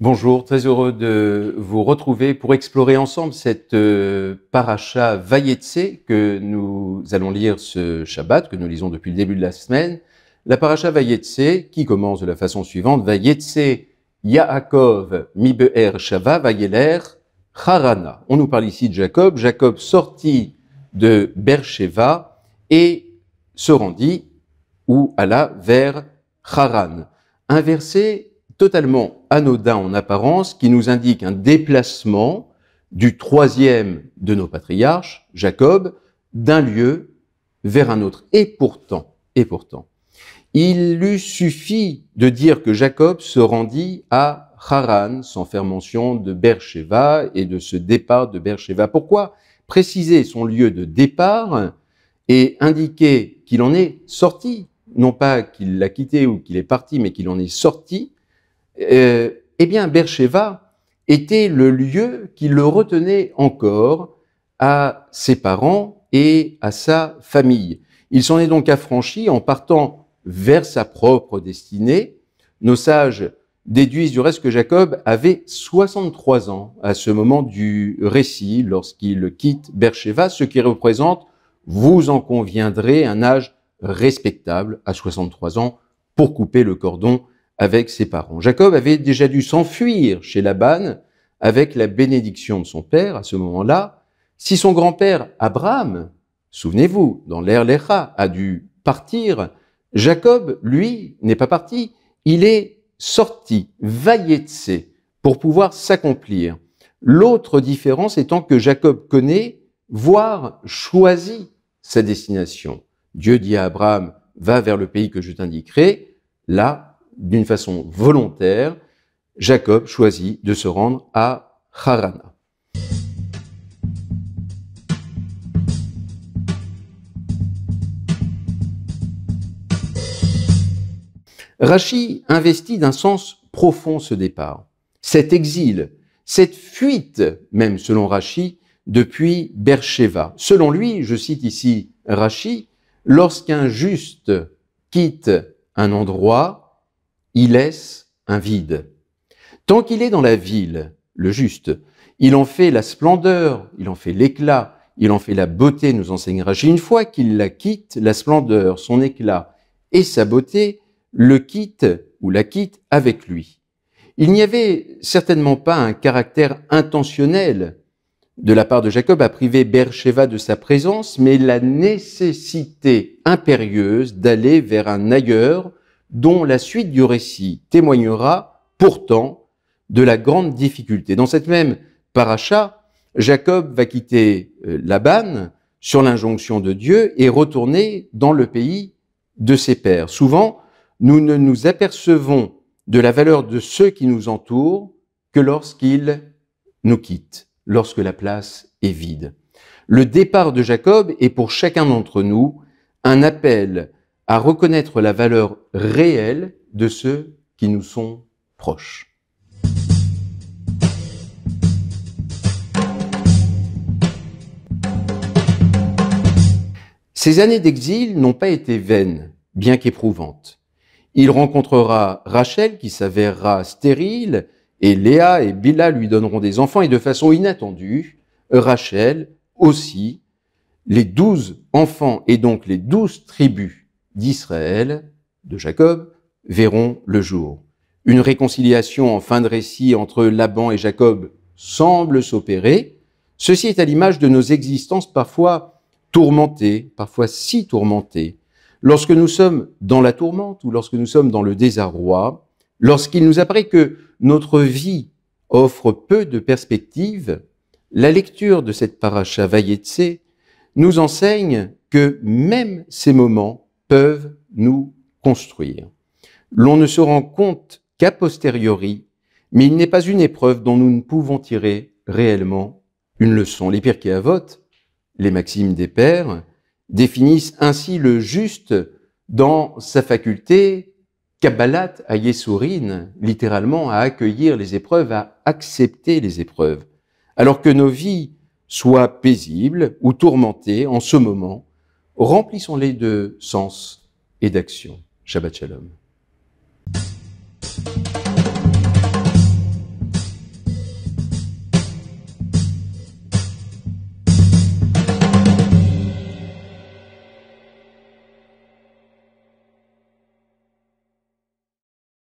Bonjour, très heureux de vous retrouver pour explorer ensemble cette paracha Vayetse que nous allons lire ce Shabbat, que nous lisons depuis le début de la semaine. La paracha Vayetse qui commence de la façon suivante: Vayetse Yaakov mi Be'er Shava Vayeler Harana. On nous parle ici de Jacob. Jacob sortit de Beersheva et se rendit ou alla vers Haran. Un verset totalement anodin en apparence, qui nous indique un déplacement du troisième de nos patriarches, Jacob, d'un lieu vers un autre. Et pourtant, il lui suffit de dire que Jacob se rendit à Haran, sans faire mention de Beersheva et de ce départ de Beersheva. Pourquoi préciser son lieu de départ et indiquer qu'il en est sorti, non pas qu'il l'a quitté ou qu'il est parti, mais qu'il en est sorti? Eh bien, Beersheva était le lieu qui le retenait encore à ses parents et à sa famille. Il s'en est donc affranchi en partant vers sa propre destinée. Nos sages déduisent du reste que Jacob avait 63 ans à ce moment du récit lorsqu'il quitte Beersheva, ce qui représente, vous en conviendrez, un âge respectable à 63 ans pour couper le cordon avec ses parents. Jacob avait déjà dû s'enfuir chez Laban avec la bénédiction de son père à ce moment-là. Si son grand-père Abraham, souvenez-vous, dans l'ère Lécha, a dû partir, Jacob, lui, n'est pas parti. Il est sorti, Vayetse, pour pouvoir s'accomplir. L'autre différence étant que Jacob connaît, voire choisit sa destination. Dieu dit à Abraham, va vers le pays que je t'indiquerai. Là, d'une façon volontaire, Jacob choisit de se rendre à Harana. Rachi investit d'un sens profond ce départ, cet exil, cette fuite, même selon Rachi, depuis Beersheva. Selon lui, je cite ici Rachi, lorsqu'un juste quitte un endroit, il laisse un vide. Tant qu'il est dans la ville, le juste, il en fait la splendeur, il en fait l'éclat, il en fait la beauté, nous enseigne Rachi. Une fois qu'il la quitte, la splendeur, son éclat et sa beauté le quittent ou la quittent avec lui. Il n'y avait certainement pas un caractère intentionnel de la part de Jacob à priver Beersheva de sa présence, mais la nécessité impérieuse d'aller vers un ailleurs dont la suite du récit témoignera pourtant de la grande difficulté. Dans cette même paracha, Jacob va quitter Laban sur l'injonction de Dieu et retourner dans le pays de ses pères. Souvent, nous ne nous apercevons de la valeur de ceux qui nous entourent que lorsqu'ils nous quittent, lorsque la place est vide. Le départ de Jacob est pour chacun d'entre nous un appel à reconnaître la valeur réelle de ceux qui nous sont proches. Ces années d'exil n'ont pas été vaines, bien qu'éprouvantes. Il rencontrera Rachel qui s'avérera stérile, et Léa et Bila lui donneront des enfants, et de façon inattendue, Rachel aussi, les 12 enfants et donc les 12 tribus d'Israël, de Jacob, verront le jour. Une réconciliation en fin de récit entre Laban et Jacob semble s'opérer. Ceci est à l'image de nos existences parfois tourmentées, parfois si tourmentées. Lorsque nous sommes dans la tourmente ou lorsque nous sommes dans le désarroi, lorsqu'il nous apparaît que notre vie offre peu de perspectives, la lecture de cette paracha Vayetse nous enseigne que même ces moments peuvent nous construire. L'on ne se rend compte qu'a posteriori, mais il n'est pas une épreuve dont nous ne pouvons tirer réellement une leçon. Les Pirkei Avot, les maximes des pères, définissent ainsi le juste dans sa faculté Kabbalat Hayesourin, littéralement à accueillir les épreuves, à accepter les épreuves. Alors que nos vies soient paisibles ou tourmentées en ce moment, remplissons-les de sens et d'action. Shabbat Shalom.